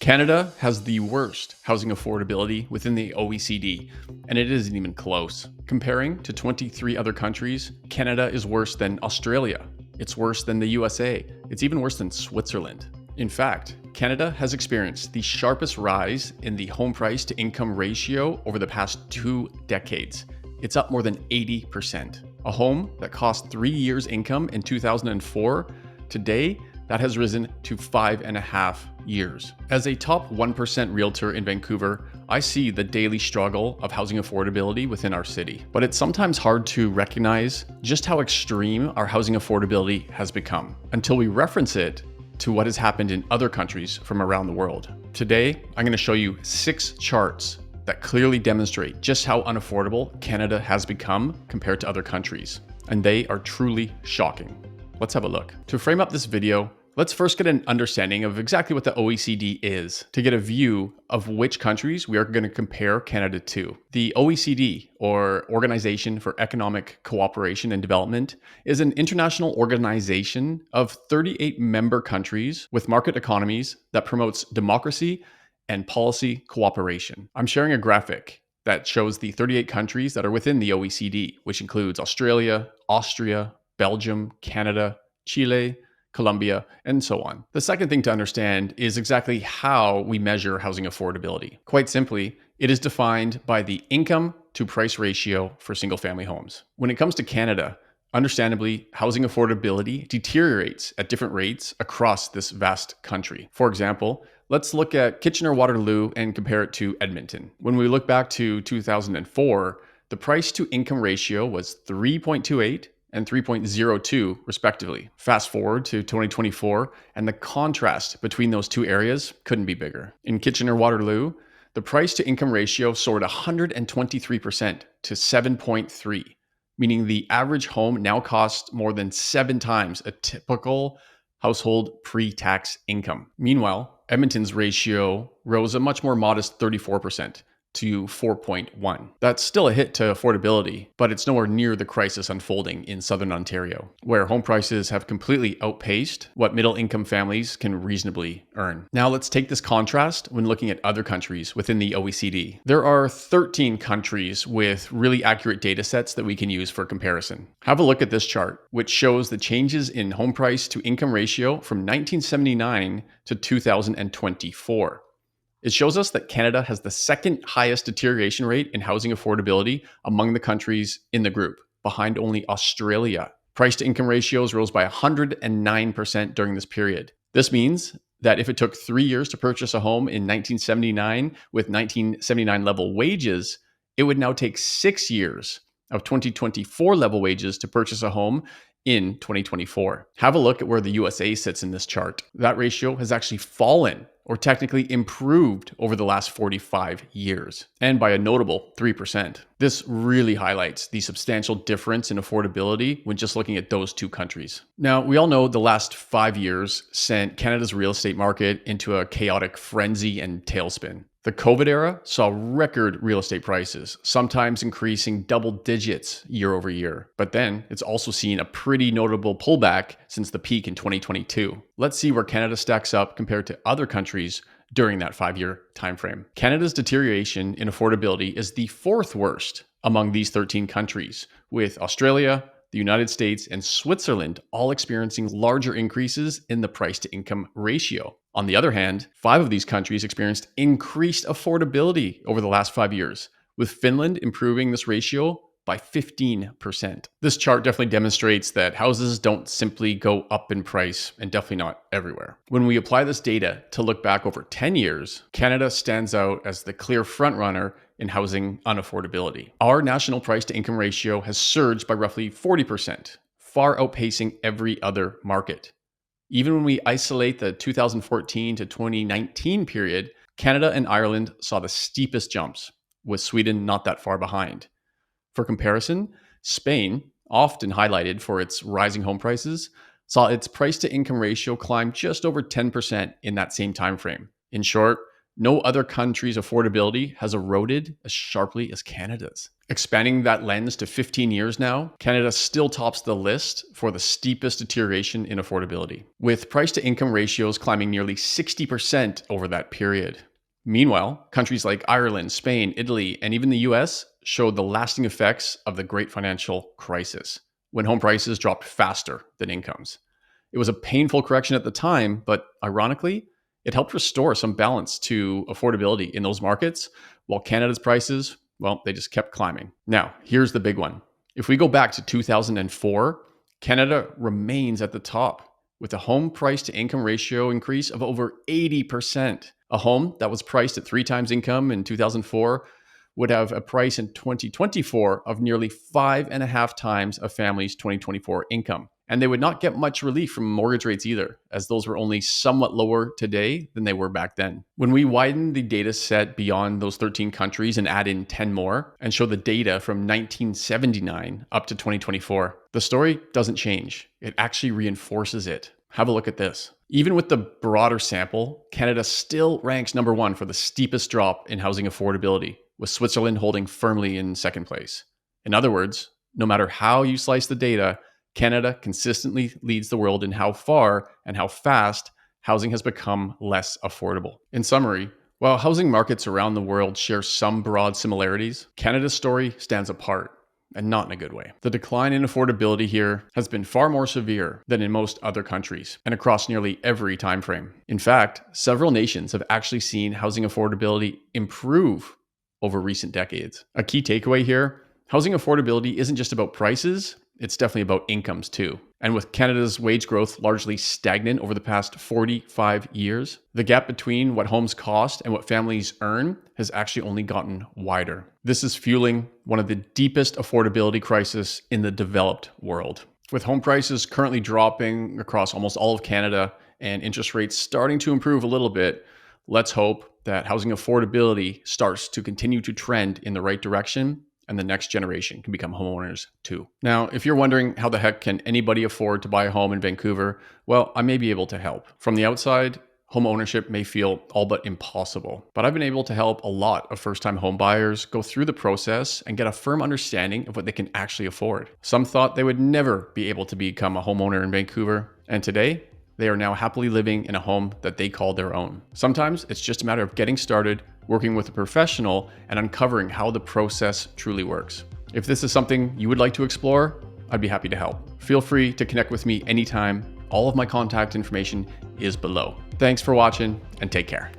Canada has the worst housing affordability within the OECD, and it isn't even close. Comparing to 23 other countries, Canada is worse than Australia. It's worse than the USA. It's even worse than Switzerland. In fact, Canada has experienced the sharpest rise in the home price to income ratio over the past 2 decades. It's up more than 80%. A home that cost 3 years' income in 2004, today, that has risen to 5.5 years. As a top 1% realtor in Vancouver, I see the daily struggle of housing affordability within our city. But it's sometimes hard to recognize just how extreme our housing affordability has become until we reference it to what has happened in other countries from around the world. Today, I'm going to show you 6 charts that clearly demonstrate just how unaffordable Canada has become compared to other countries. And they are truly shocking. Let's have a look. To frame up this video, let's first get an understanding of exactly what the OECD is to get a view of which countries we are going to compare Canada to. The OECD, or Organization for Economic Cooperation and Development, is an international organization of 38 member countries with market economies that promotes democracy and policy cooperation. I'm sharing a graphic that shows the 38 countries that are within the OECD, which includes Australia, Austria, Belgium, Canada, Chile, Colombia, and so on. The second thing to understand is exactly how we measure housing affordability. Quite simply, it is defined by the income to price ratio for single-family homes. When it comes to Canada, understandably, housing affordability deteriorates at different rates across this vast country. For example, let's look at Kitchener-Waterloo and compare it to Edmonton. When we look back to 2004, the price to income ratio was 3.28 and 3.02 respectively. Fast forward to 2024, and the contrast between those two areas couldn't be bigger. In Kitchener-Waterloo, the price to income ratio soared 123% to 7.3, meaning the average home now costs more than 7 times a typical household pre-tax income. Meanwhile, Edmonton's ratio rose a much more modest 34%. To 4.1. That's still a hit to affordability, but it's nowhere near the crisis unfolding in Southern Ontario, where home prices have completely outpaced what middle-income families can reasonably earn. Now let's take this contrast when looking at other countries within the OECD. There are 13 countries with really accurate data sets that we can use for comparison. Have a look at this chart, which shows the changes in home price to income ratio from 1979 to 2024. It shows us that Canada has the second highest deterioration rate in housing affordability among the countries in the group, behind only Australia. Price to income ratios rose by 109% during this period. This means that if it took 3 years to purchase a home in 1979 with 1979 level wages, it would now take 6 years of 2024 level wages to purchase a home in 2024. Have a look at where the USA sits in this chart. That ratio has actually fallen, or technically improved, over the last 45 years, and by a notable 3%. This really highlights the substantial difference in affordability when just looking at those two countries. Now, we all know the last 5 years sent Canada's real estate market into a chaotic frenzy and tailspin. The COVID era saw record real estate prices, sometimes increasing double digits year over year. But then it's also seen a pretty notable pullback since the peak in 2022. Let's see where Canada stacks up compared to other countries during that 5-year timeframe. Canada's deterioration in affordability is the 4th worst among these 13 countries, with Australia, the United States, and Switzerland all experiencing larger increases in the price to income ratio. On the other hand, 5 of these countries experienced increased affordability over the last 5 years, with Finland improving this ratio by 15%. This chart definitely demonstrates that houses don't simply go up in price, and definitely not everywhere. When we apply this data to look back over 10 years, Canada stands out as the clear frontrunner in housing unaffordability. Our national price to income ratio has surged by roughly 40%, far outpacing every other market. Even when we isolate the 2014 to 2019 period, Canada and Ireland saw the steepest jumps, with Sweden not that far behind. For comparison, Spain, often highlighted for its rising home prices, saw its price to income ratio climb just over 10% in that same time frame. In short, No other country's affordability has eroded as sharply as Canada's. Expanding that lens to 15 years now, Canada still tops the list for the steepest deterioration in affordability, with price to income ratios climbing nearly 60% over that period. Meanwhile, countries like Ireland, Spain, Italy, and even the US showed the lasting effects of the great financial crisis, when home prices dropped faster than incomes. It was a painful correction at the time, but ironically, it helped restore some balance to affordability in those markets, while Canada's prices, well, they just kept climbing. Now, here's the big one. If we go back to 2004, Canada remains at the top with a home price to income ratio increase of over 80%. A home that was priced at 3 times income in 2004 would have a price in 2024 of nearly 5.5 times a family's 2024 income. And they would not get much relief from mortgage rates either, as those were only somewhat lower today than they were back then. When we widen the data set beyond those 13 countries and add in 10 more and show the data from 1979 up to 2024, the story doesn't change. It actually reinforces it. Have a look at this. Even with the broader sample, Canada still ranks number 1 for the steepest drop in housing affordability, with Switzerland holding firmly in second place. In other words, no matter how you slice the data, Canada consistently leads the world in how far and how fast housing has become less affordable. In summary, while housing markets around the world share some broad similarities, Canada's story stands apart, and not in a good way. The decline in affordability here has been far more severe than in most other countries, and across nearly every time frame. In fact, several nations have actually seen housing affordability improve over recent decades. A key takeaway here, housing affordability isn't just about prices, it's definitely about incomes too. And with Canada's wage growth largely stagnant over the past 45 years, the gap between what homes cost and what families earn has actually only gotten wider. This is fueling one of the deepest affordability crises in the developed world. With home prices currently dropping across almost all of Canada and interest rates starting to improve a little bit, let's hope that housing affordability starts to continue to trend in the right direction and the next generation can become homeowners too. Now, if you're wondering how the heck can anybody afford to buy a home in Vancouver, well, I may be able to help. From the outside, home ownership may feel all but impossible, but I've been able to help a lot of first-time home buyers go through the process and get a firm understanding of what they can actually afford. Some thought they would never be able to become a homeowner in Vancouver, and today, they are now happily living in a home that they call their own. Sometimes it's just a matter of getting started, working with a professional, and uncovering how the process truly works. If this is something you would like to explore, I'd be happy to help. Feel free to connect with me anytime. All of my contact information is below. Thanks for watching and take care.